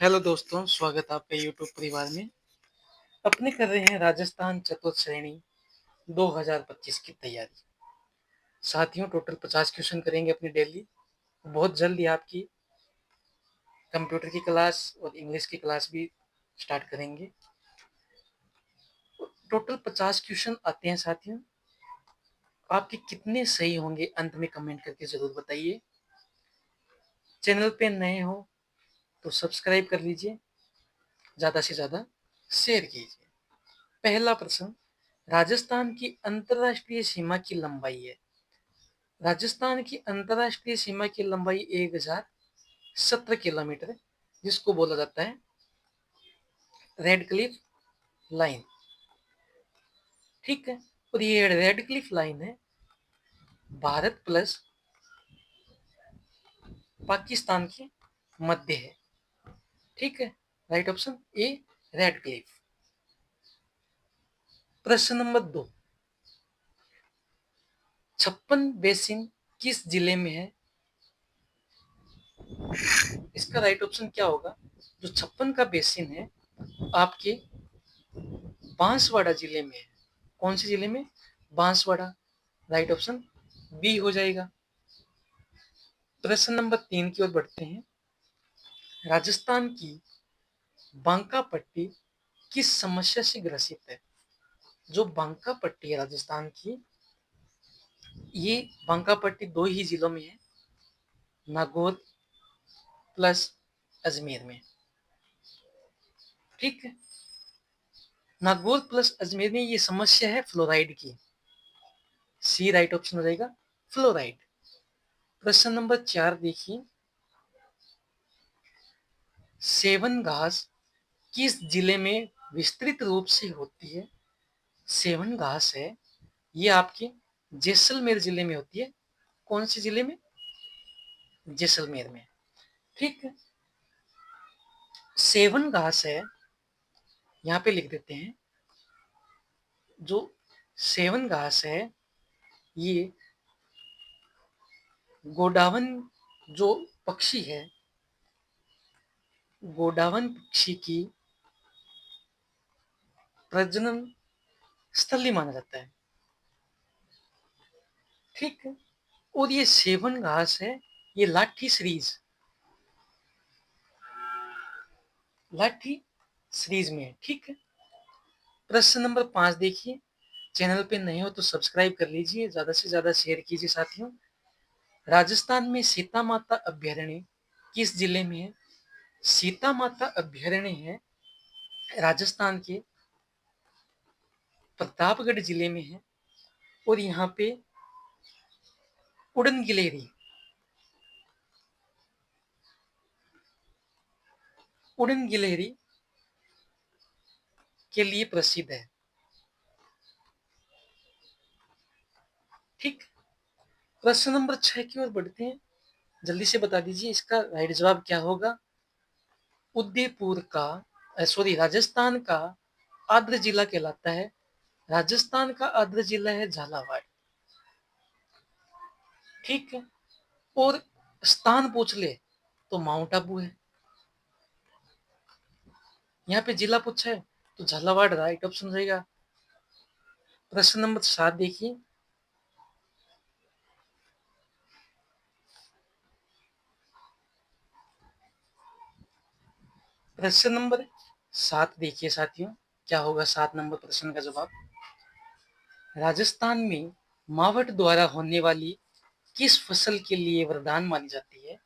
Hello दोस्तों, स्वागत है आपका यूट्यूब परिवार में। अपने कर रहे हैं राजस्थान चतुर्थ श्रेणी 2025 की तैयारी। साथियों, टोटल 50 क्वेश्चन करेंगे अपनी डेली। बहुत जल्द ही आपकी कंप्यूटर की क्लास और इंग्लिश की क्लास भी स्टार्ट करेंगे। टोटल 50 क्वेश्चन आते हैं साथियों। आपके कितने सही होंगे अंत में कमेंट करके जरूर बताइए। चैनल पे नए हो तो सब्सक्राइब कर लीजिए, ज़्यादा से ज़्यादा शेयर कीजिए। पहला प्रश्न, राजस्थान की अंतर्राष्ट्रीय सीमा की लंबाई है। राजस्थान की अंतर्राष्ट्रीय सीमा की लंबाई 1017 किलोमीटर है, जिसको बोला जाता है रेड क्लिफ लाइन। ठीक है, और ये रेड क्लिफ लाइन है भारत प्लस पाकिस्तान के मध्य है। ठीक है, right option A red Cliff. प्रश्न नंबर 2, छप्पन बेसिन किस जिले में है? इसका राइट ऑप्शन क्या होगा? जो छप्पन का बेसिन है आपके बांसवाड़ा जिले में है। कौन से जिले में? बांसवाड़ा। राइट ऑप्शन बी हो जाएगा। प्रश्न नंबर 3 की ओर बढ़ते हैं। राजस्थान की बांका पट्टी किस समस्या से ग्रसित है? जो बांका पट्टी है राजस्थान की, ये बांका पट्टी दो ही जिलों में है, नागौर प्लस अजमेर में। ठीक है, नागौर प्लस अजमेर में ये समस्या है फ्लोराइड की। सी राइट ऑप्शन हो जाएगा, फ्लोराइड। प्रश्न नंबर 4 देखिए, सेवन घास किस जिले में विस्तृत रूप से होती है? सेवन घास है, ये आपके जैसलमेर जिले में होती है। कौन से जिले में? जैसलमेर में। ठीक है, सेवन घास है, यहाँ पे लिख देते हैं। जो सेवन घास है, ये गोडावन जो पक्षी है, गोडावन पक्षी की प्रजनन स्थल ही माना जाता है। ठीक है, और ये सेवन घास है, ये लाठी सीरीज में है। ठीक है, प्रश्न नंबर 5 देखिए। चैनल पे नए हो तो सब्सक्राइब कर लीजिए, ज्यादा से ज्यादा शेयर कीजिए साथियों। राजस्थान में सीता माता अभ्यारण्य किस जिले में है? सीता माता अभ्यारण्य है राजस्थान के प्रतापगढ़ जिले में है, और यहाँ पे उड़न गिलहरी के लिए प्रसिद्ध है। ठीक, प्रश्न नंबर 6 की ओर बढ़ते हैं। जल्दी से बता दीजिए इसका राइट जवाब क्या होगा? उदयपुर का, सॉरी, राजस्थान का आद्र जिला कहलाता है। राजस्थान का आद्र जिला है झालावाड़। ठीक है, और स्थान पूछ ले तो माउंट आबू है। यहाँ पे जिला पूछा है तो झालावाड़ राइट ऑप्शन रहेगा। प्रश्न नंबर 7 देखिए। प्रश्न नंबर 7 देखिए साथियों, क्या होगा 7 नंबर प्रश्न का जवाब? राजस्थान में मावठ द्वारा होने वाली किस फसल के लिए वरदान मानी जाती है?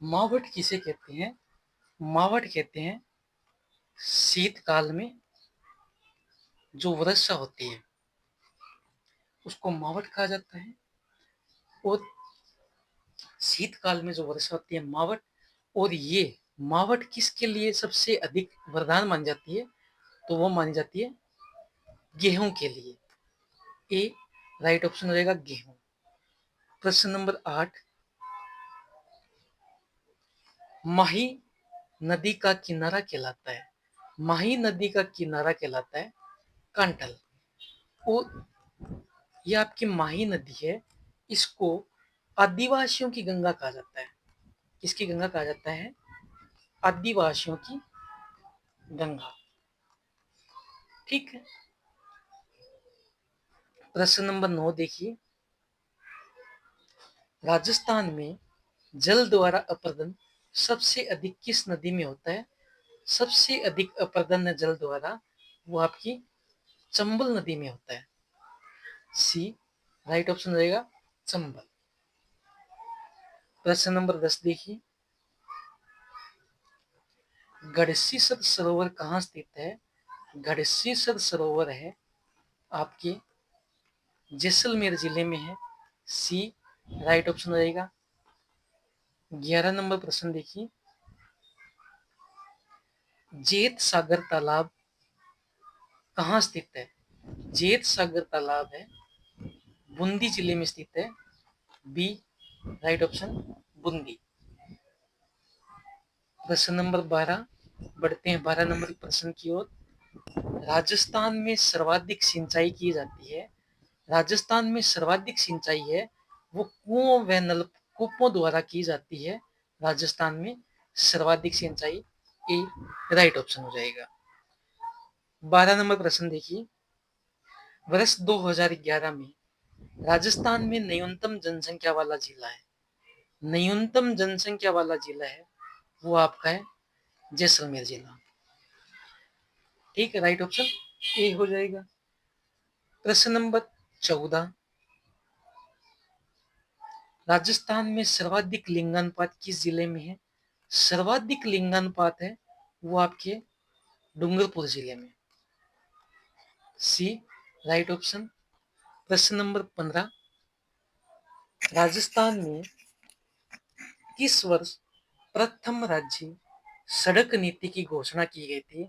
मावठ किसे कहते हैं? मावठ कहते हैं शीतकाल में जो वर्षा होती है उसको मावठ कहा जाता है। और शीतकाल में जो वर्षा होती है मावठ, और ये मावठ किसके लिए सबसे अधिक वरदान मानी जाती है? तो वो मानी जाती है गेहूं के लिए। ए राइट ऑप्शन हो जाएगा, गेहूं। प्रश्न नंबर 8, माही नदी का किनारा कहलाता है। माही नदी का किनारा कहलाता है कांटल। और ये आपकी माही नदी है, इसको आदिवासियों की गंगा कहा जाता है। किसकी गंगा कहा जाता है? आदिवासियों की गंगा। ठीक है। प्रश्न नंबर 9 देखिए, राजस्थान में जल द्वारा अपर्दन सबसे अधिक किस नदी में होता है? सबसे अधिक अपर्दन जल द्वारा वो आपकी चंबल नदी में होता है। सी राइट ऑप्शन रहेगा चंबल। प्रश्न नंबर 10 देखिए, गढ़सीसर सरोवर कहाँ स्थित है? गढ़सीसर सरोवर है आपके जैसलमेर जिले में है। सी राइट ऑप्शन रहेगा। 11 नंबर प्रश्न देखिए, जेत सागर तालाब कहाँ स्थित है? जेत सागर तालाब है बूंदी जिले में स्थित है। B right option Bundi. प्रश्न नंबर 12 बढ़ते हैं 12 नंबर प्रश्न की ओर। राजस्थान में सर्वाधिक सिंचाई की जाती है। राजस्थान में सर्वाधिक सिंचाई है वो कुओं व नलकूपों द्वारा की जाती है। राजस्थान में सर्वाधिक सिंचाई ए राइट ऑप्शन हो जाएगा। 12 नंबर प्रश्न देखिए, वर्ष 2011 में राजस्थान में न्यूनतम जनसंख्या वाला जिला है। न्यूनतम जनसंख्या वाला जिला है वो आपका है जैसलमेर जिला। ठीक है, राइट ऑप्शन ए हो जाएगा। प्रश्न नंबर 14, राजस्थान में सर्वाधिक लिंगानुपात किस जिले में है? सर्वाधिक लिंगानुपात है वो आपके डूंगरपुर जिले में। सी राइट ऑप्शन। प्रश्न नंबर 15, राजस्थान में किस वर्ष प्रथम राज्य सड़क नीति की घोषणा की गई थी?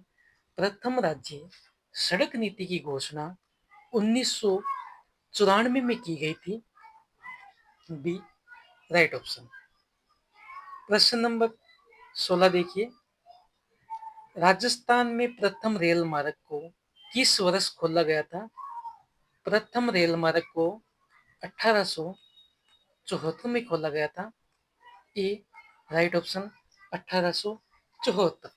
प्रथम राज्य सड़क नीति की घोषणा 1994 में की गई थी। B right option. प्रश्न नंबर 16 देखिए, राजस्थान में प्रथम रेल मार्ग को किस वर्ष खोला गया था? प्रथम रेल मार्ग को 1874 में खोला गया था। ए राइट ऑप्शन 1874।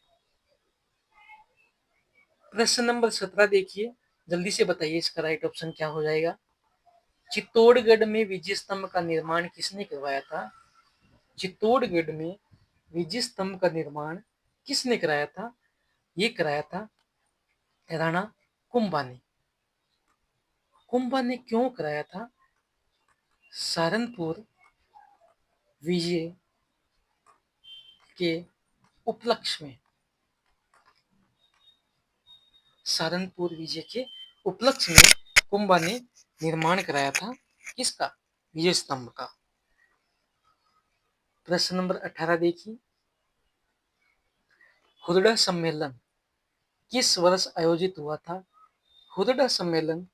प्रश्न नंबर 17 देखिए, जल्दी से बताइए इसका राइट ऑप्शन क्या हो जाएगा। चित्तौड़गढ़ में विजय स्तंभ का निर्माण किसने करवाया था? चित्तौड़गढ़ में विजय स्तंभ का निर्माण किसने कराया था? ये कराया था राणा कुंभा ने। कुंभा ने क्यों कराया था? सहारनपुर विजय के उपलक्ष्य में। सहारनपुर विजय के उपलक्ष्य में कुंभा ने निर्माण कराया था किसका? विजय स्तंभ का। प्रश्न नंबर 18 देखिए, हुदड़ा सम्मेलन किस वर्ष आयोजित हुआ था? हुदड़ा सम्मेलन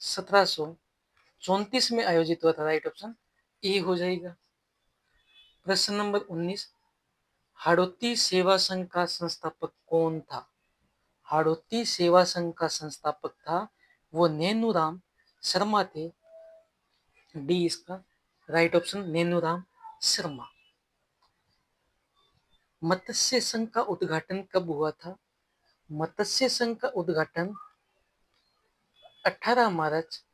1734 में आयोजित हुआ था। राइट ऑप्शन ए हो जाएगा। प्रश्न नंबर 19, हाड़ौती सेवा संघ का संस्थापक कौन था? हाड़ौती सेवा संघ का संस्थापक था वो नैनूराम शर्मा थे। डी इसका राइट ऑप्शन नैनूराम शर्मा। मत्स्य संघ का उद्घाटन कब हुआ था? मत्स्य संघ का उद्घाटन 18 मार्च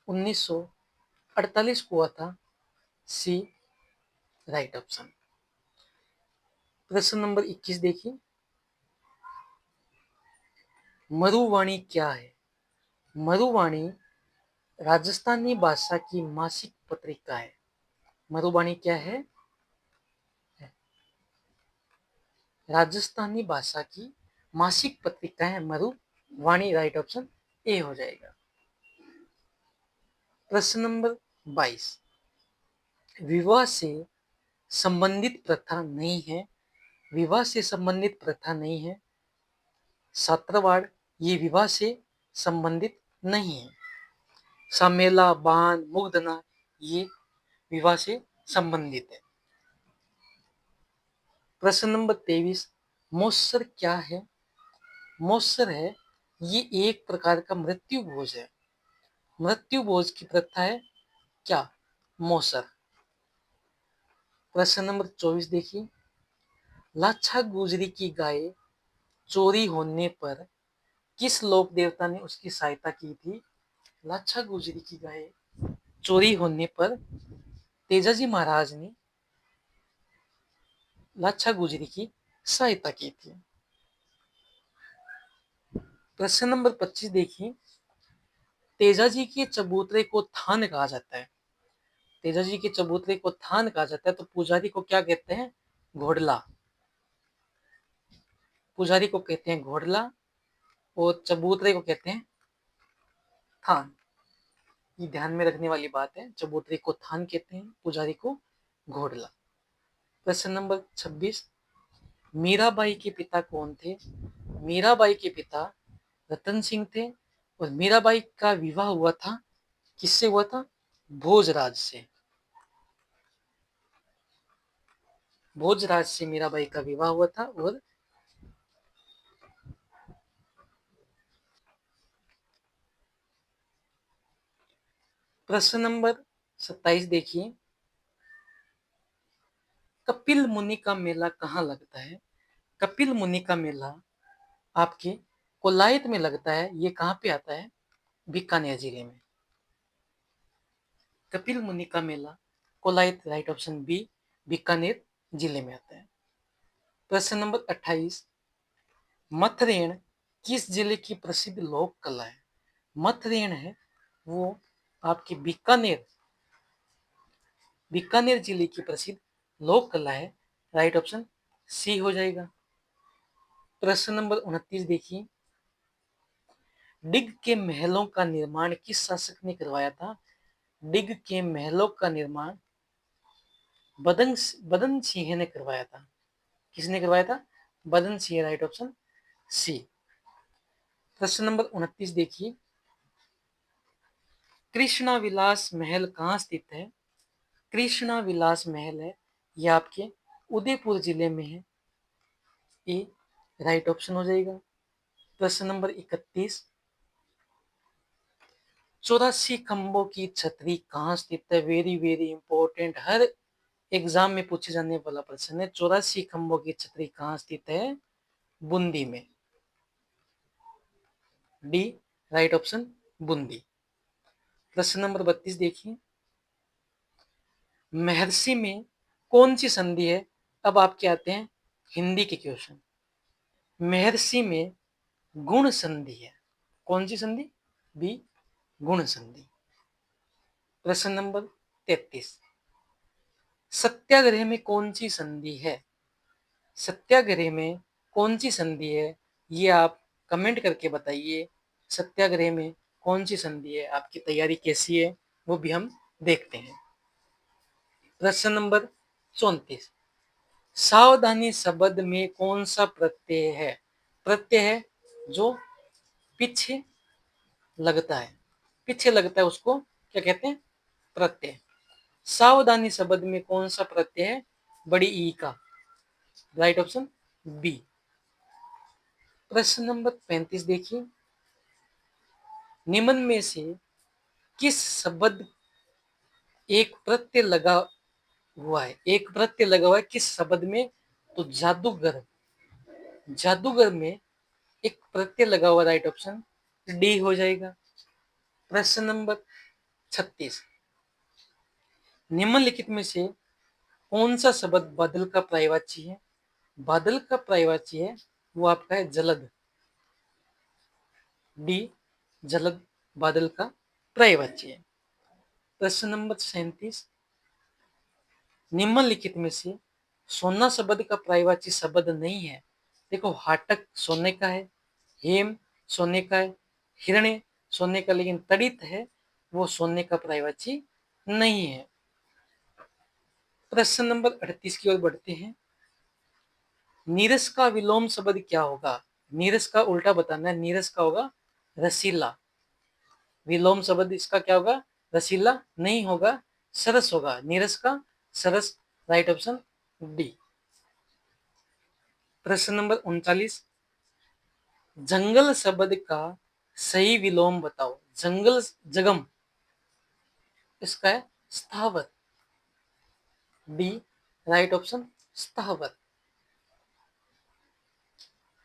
1948 को हुआ था। सी राइट ऑप्शन। प्रश्न नंबर 21 देखिए, मरुवाणी क्या है? मरुवाणी राजस्थानी भाषा की मासिक पत्रिका है। मरुवाणी क्या है? राजस्थानी भाषा की मासिक पत्रिका है मरुवाणी। राइट ऑप्शन ए हो जाएगा। प्रश्न नंबर 22, विवाह से संबंधित प्रथा नहीं है। विवाह से संबंधित प्रथा नहीं है। सात्रवाड़ ये विवाह से संबंधित नहीं है। सामेला, बान, मुग्धना ये विवाह से संबंधित है। प्रश्न नंबर 23, मौसर क्या है? मौसर है ये एक प्रकार का मृत्यु भोज है। मृत्यु भोज की प्रथा है क्या? मौसर। प्रश्न नंबर 24 देखिए, लाछा गुजरी की गाय चोरी होने पर किस लोक देवता ने उसकी सहायता की थी? लाछा गुजरी की गाय चोरी होने पर तेजाजी महाराज ने लाछा गुजरी की सहायता की थी। प्रश्न नंबर 25 देखिए, तेजाजी के चबूतरे को थान कहा जाता है। तेजाजी के चबूतरे को थान कहा जाता है, तो पुजारी को क्या कहते हैं? घोड़ला। पुजारी को कहते हैं घोड़ला और चबूतरे को कहते हैं थान। ये ध्यान में रखने वाली बात है, चबूतरे को थान कहते हैं, पुजारी को घोड़ला। प्रश्न नंबर 26, मीराबाई के पिता कौन थे? मीराबाई के पिता रतन सिंह थे और मीराबाई का विवाह हुआ था, किससे हुआ था? भोजराज से। भोजराज से मीराबाई का विवाह हुआ था। और प्रश्न नंबर 27 देखिए, कपिल मुनि का मेला कहाँ लगता है? कपिल मुनि का मेला आपके कोलायत में लगता है। ये कहाँ पे आता है? बीकानेर जिले में। कपिल मुनि का मेला Kolayat, right option B, Bikaner जिले में आता है। प्रश्न नंबर 28, मथरेण किस जिले की प्रसिद्ध लोक कला है? मथरेण है वो आपके बीकानेर जिले की प्रसिद्ध लोक कला है। राइट ऑप्शन सी हो जाएगा। प्रश्न नंबर 29 देखिए, डिग के महलों का निर्माण किस शासक ने करवाया था? डिग के महलों का निर्माण बदन सिंह ने करवाया था। किसने करवाया था? बदन सिंह, राइट ऑप्शन सी। प्रश्न नंबर 29 देखिए, कृष्णा विलास महल कहाँ स्थित है? कृष्णा विलास महल है यह आपके उदयपुर जिले में है। ए राइट ऑप्शन हो जाएगा। प्रश्न नंबर 31, 84 खंभों की छतरी कहाँ स्थित है? वेरी वेरी इंपॉर्टेंट, हर एग्जाम में पूछे जाने वाला प्रश्न है। 84 खंभों की छतरी कहाँ स्थित है? बूंदी में। D right option Bundi. प्रश्न नंबर 32 देखिए, महर्षि में कौन सी संधि है? अब आपके आते हैं हिंदी के क्वेश्चन। महर्षि में गुण संधि है। कौन सी संधि? बी गुण संधि। प्रश्न नंबर 33, सत्याग्रह में कौन सी संधि है? सत्याग्रह में कौन सी संधि है? ये आप कमेंट करके बताइए। सत्याग्रह में कौन सी संधि है? आपकी तैयारी कैसी है वो भी हम देखते हैं। प्रश्न नंबर 34, सावधानी शब्द में कौन सा प्रत्यय है? प्रत्यय है जो पीछे लगता है। पीछे लगता है उसको क्या कहते हैं? प्रत्यय। सावधानी शब्द में कौन सा प्रत्यय है? बड़ी ई का। Right option B. प्रश्न नंबर 35 देखिए, निम्न में से किस शब्द एक प्रत्यय लगा हुआ है? एक प्रत्यय लगा हुआ है किस शब्द में? तो जादूगर। जादूगर में एक प्रत्यय लगा हुआ, राइट ऑप्शन डी हो जाएगा। प्रश्न नंबर 36, निम्नलिखित में से कौन सा शब्द बादल का पर्यायवाची है? बादल का पर्यायवाची है वो आपका है जलद। डी जलद बादल का पर्यायवाची है। प्रश्न नंबर 37, निम्नलिखित में से सोना शब्द का पर्यायवाची शब्द नहीं है। देखो, हाटक सोने का है, हेम सोने का है, हिरण्य सोने का, लेकिन तड़ित है वो सोने का पर्यायवाची नहीं है। प्रश्न नंबर 38 की ओर बढ़ते हैं, नीरस का विलोम शब्द क्या होगा? नीरस का उल्टा बताना है। नीरस का होगा रसीला। विलोम शब्द इसका क्या होगा? रसीला नहीं होगा, सरस होगा। नीरस का सरस, राइट ऑप्शन डी। प्रश्न नंबर 39, जंगल शब्द का सही विलोम बताओ। जंगल जगम, इसका है स्थावर। डी राइट ऑप्शन स्थावर।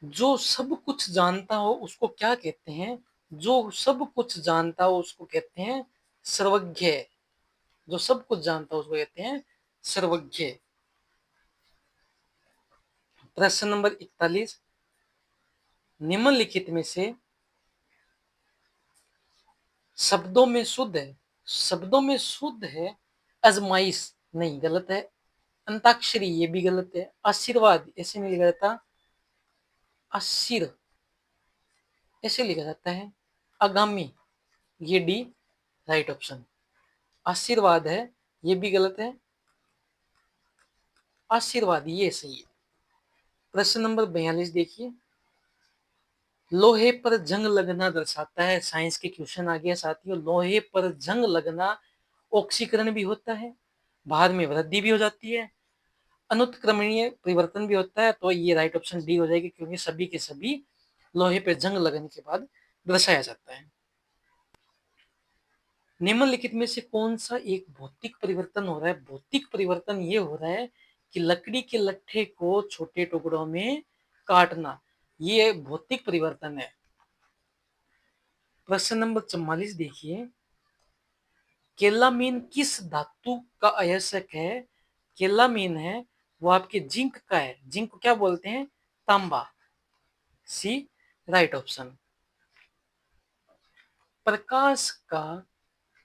जो सब कुछ जानता हो उसको क्या कहते हैं? जो सब कुछ जानता हो उसको कहते हैं सर्वज्ञ। जो सब कुछ जानता हो उसको कहते हैं सर्वज्ञ। प्रश्न नंबर 41, निम्नलिखित में से शब्दों में शुद्ध है, शब्दों में शुद्ध है अजमाइश, नहीं गलत है। अंताक्षरी, ये भी गलत है। आशीर्वाद, ऐसे नहीं लिखा जाता, आशीर ऐसे लिखा जाता है। आगामी, ये डी राइट ऑप्शन। आशीर्वाद है, ये भी गलत है। आशीर्वाद ये सही है। प्रश्न नंबर 42 देखिए, लोहे पर जंग लगना दर्शाता है। साइंस के क्वेश्चन आ गया साथियों। लोहे पर जंग लगना ऑक्सीकरण भी होता है, भार में वृद्धि भी हो जाती है, अनुत्क्रमणीय परिवर्तन भी होता है। तो ये राइट ऑप्शन डी हो जाएगी, क्योंकि सभी के सभी लोहे पर जंग लगने के बाद दर्शाया जाता है। निम्नलिखित में से कौन सा एक भौतिक परिवर्तन हो रहा है? भौतिक परिवर्तन ये हो रहा है कि लकड़ी के लट्ठे को छोटे टुकड़ों में काटना, ये भौतिक परिवर्तन है। प्रश्न नंबर 44 देखिए, केलामीन किस धातु का अयस्क है? केलामीन है वो आपके जिंक का है। जिंक को क्या बोलते हैं? तांबा, सी राइट ऑप्शन। प्रकाश का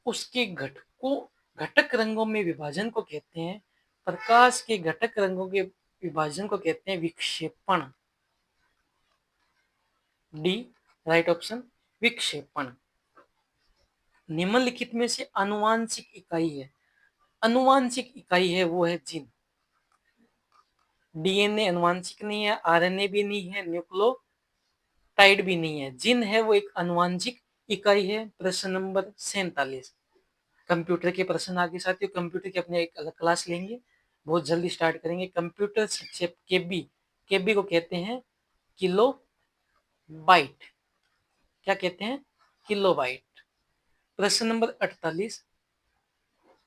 उसके घटक रंगों में विभाजन को कहते हैं, प्रकाश के घटक रंगों के विभाजन को कहते हैं विक्षेपण, डी राइट ऑप्शन, विक्षेपण। निम्नलिखित में से आनुवांशिक इकाई है, आनुवांशिक इकाई है वो है जीन। डीएनए आनुवांशिक नहीं है, आरएनए भी नहीं है, न्यूक्लियोटाइड भी नहीं है। जीन है वो एक आनुवांशिक इकाई है। प्रश्न नंबर 47, कंप्यूटर के प्रश्न आगे साथियों। कंप्यूटर की अपने एक अलग क्लास लेंगे, बहुत जल्दी स्टार्ट करेंगे। कंप्यूटर संक्षेप केबी, केबी को कहते हैं किलो बाइट। क्या कहते हैं? Kilo byte. प्रश्न नंबर 48,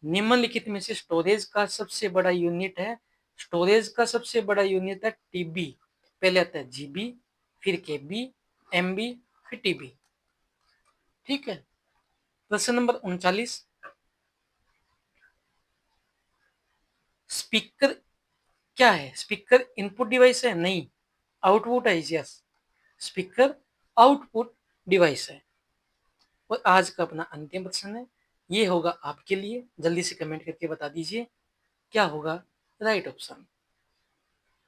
निम्नलिखित में से स्टोरेज का सबसे बड़ा यूनिट है। स्टोरेज का सबसे बड़ा यूनिट है टीबी। पहले आता है जीबी, फिर केबी, एमबी, फिर टीबी। ठीक है। प्रश्न नंबर 39, स्पीकर क्या है? स्पीकर इनपुट डिवाइस है? नहीं, आउटपुट है। यस, स्पीकर आउटपुट डिवाइस है। और आज का अपना अंतिम प्रश्न है, ये होगा आपके लिए। जल्दी से कमेंट करके बता दीजिए क्या होगा राइट ऑप्शन।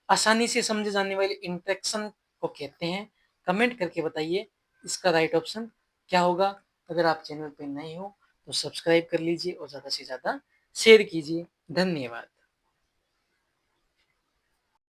आसानी से समझे जाने वाले इंट्रैक्शन को कहते हैं। कमेंट करके बताइए इसका राइट ऑप्शन क्या होगा। अगर आप चैनल पर नए हो तो सब्सक्राइब कर लीजिए और ज़्यादा से ज़्यादा शेयर कीजिए। धन्यवाद।